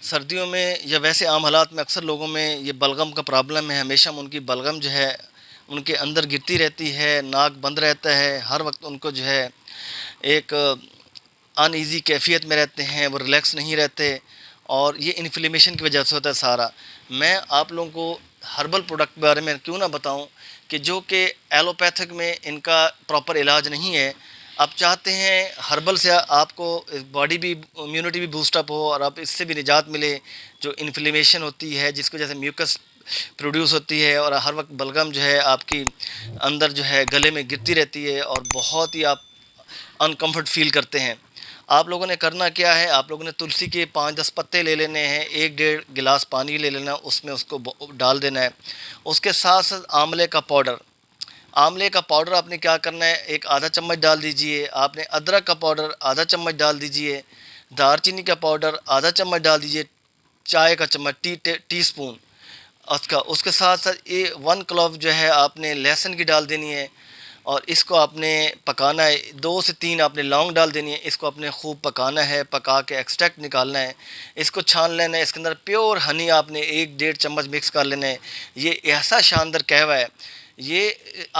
سردیوں میں یا ویسے عام حالات میں اکثر لوگوں میں یہ بلغم کا پرابلم ہے، ہمیشہ ان کی بلغم جو ہے ان کے اندر گرتی رہتی ہے، ناک بند رہتا ہے، ہر وقت ان کو جو ہے ایک ان ایزی کیفیت میں رہتے ہیں، وہ ریلیکس نہیں رہتے، اور یہ انفلیمیشن کی وجہ سے ہوتا ہے سارا۔ میں آپ لوگوں کو ہربل پروڈکٹ کے بارے میں کیوں نہ بتاؤں کہ جو کہ ایلوپیتھک میں ان کا پراپر علاج نہیں ہے۔ آپ چاہتے ہیں ہربل سے آپ کو باڈی بھی امیونٹی بھی بوسٹ اپ ہو اور آپ اس سے بھی نجات ملے، جو انفلیمیشن ہوتی ہے جس کی وجہ سے میوکس پروڈیوس ہوتی ہے اور ہر وقت بلغم جو ہے آپ کی اندر جو ہے گلے میں گرتی رہتی ہے اور بہت ہی آپ انکمفرٹ فیل کرتے ہیں۔ آپ لوگوں نے کرنا کیا ہے، آپ لوگوں نے تلسی کے 5-10 پتے لے لینے ہیں، 1-1.5 گلاس پانی لے لینا، اس میں اس کو ڈال دینا ہے۔ اس کے ساتھ ساتھ آملے کا پاؤڈر، آملے کا پاؤڈر آپ نے کیا کرنا ہے، ایک آدھا چمچ ڈال دیجئے۔ آپ نے ادرک کا پاؤڈر آدھا چمچ ڈال دیجئے، دار چینی کا پاؤڈر آدھا چمچ ڈال دیجئے، چائے کا چمچ ٹی اسپون اس کے ساتھ ساتھ 1 کلو جو ہے آپ نے لہسن کی ڈال دینی ہے، اور اس کو آپ نے پکانا ہے۔ 2 سے 3 آپ نے لونگ ڈال دینی ہے، اس کو آپ نے خوب پکانا ہے، پکا کے ایکسٹریکٹ نکالنا ہے، اس کو چھان لینا ہے۔ اس کے اندر پیور ہنی آپ نے 1-1.5 چمچ مکس کر لینا ہے۔ یہ ایسا شاندار قہوہ ہے، یہ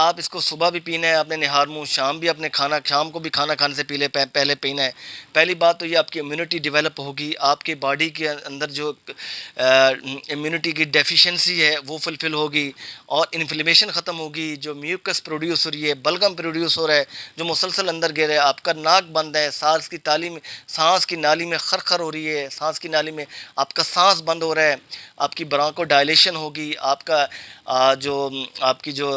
آپ اس کو صبح بھی پینا ہے، آپ نے نہار منہ، شام بھی اپنے شام کو بھی کھانا کھانے سے پہلے پینا ہے۔ پہلی بات تو یہ آپ کی امیونٹی ڈیولپ ہوگی، آپ کی باڈی کے اندر جو امیونٹی کی ڈیفیشنسی ہے وہ فلفل ہوگی، اور انفلیمیشن ختم ہوگی۔ جو میوکس پروڈیوس ہو رہی ہے، بلغم پروڈیوس ہو رہا ہے جو مسلسل اندر گر رہا ہے، آپ کا ناک بند ہے، سانس کی نالی میں خرخر ہو رہی ہے، سانس کی نالی میں آپ کا سانس بند ہو رہا ہے، آپ کی برانکو ڈائلیشن ہوگی، آپ کا آپ کی جو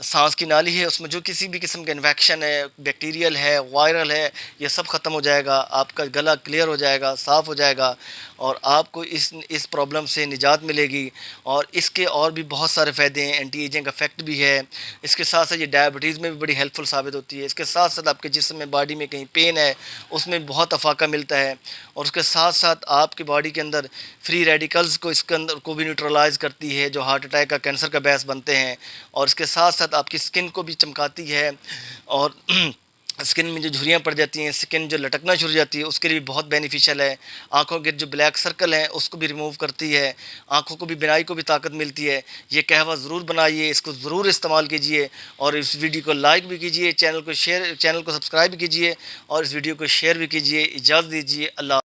سانس کی نالی ہے اس میں جو کسی بھی قسم کا انفیکشن ہے، بیکٹیریل ہے، وائرل ہے، یہ سب ختم ہو جائے گا، آپ کا گلا کلیئر ہو جائے گا، صاف ہو جائے گا، اور آپ کو اس پرابلم سے نجات ملے گی۔ اور اس کے اور بھی بہت سارے فائدے ہیں، اینٹی ایجنگ افیکٹ بھی ہے۔ اس کے ساتھ ساتھ یہ ڈائبٹیز میں بھی بڑی ہیلپ فل ثابت ہوتی ہے۔ اس کے ساتھ ساتھ آپ کے جسم میں باڈی میں کہیں پین ہے اس میں بہت افاقہ ملتا ہے، اور اس کے ساتھ ساتھ آپ کی باڈی کے اندر فری ریڈیکلز کو اس کے اندر کو بھی نیوٹرلائز کرتی ہے جو ہارٹ اٹیک کا کینسر کا باعث بنتے ہیں، اور اس کے ساتھ ساتھ آپ کی اسکن کو بھی چمکاتی ہے، اور اسکن میں جو جھریاں پڑ جاتی ہیں، اسکن جو لٹکنا شروع ہو جاتی ہے اس کے لیے بھی بہت بینیفیشیل ہے۔ آنکھوں کے جو بلیک سرکل ہیں اس کو بھی ریموو کرتی ہے، آنکھوں کو بھی بینائی کو بھی طاقت ملتی ہے۔ یہ قہوہ ضرور بنائیے، اس کو ضرور استعمال کیجیے، اور اس ویڈیو کو لائک بھی کیجیے، چینل کو سبسکرائب بھی کیجیے، اور اس ویڈیو کو شیئر بھی کیجیے۔ اجازت دیجیے، اللہ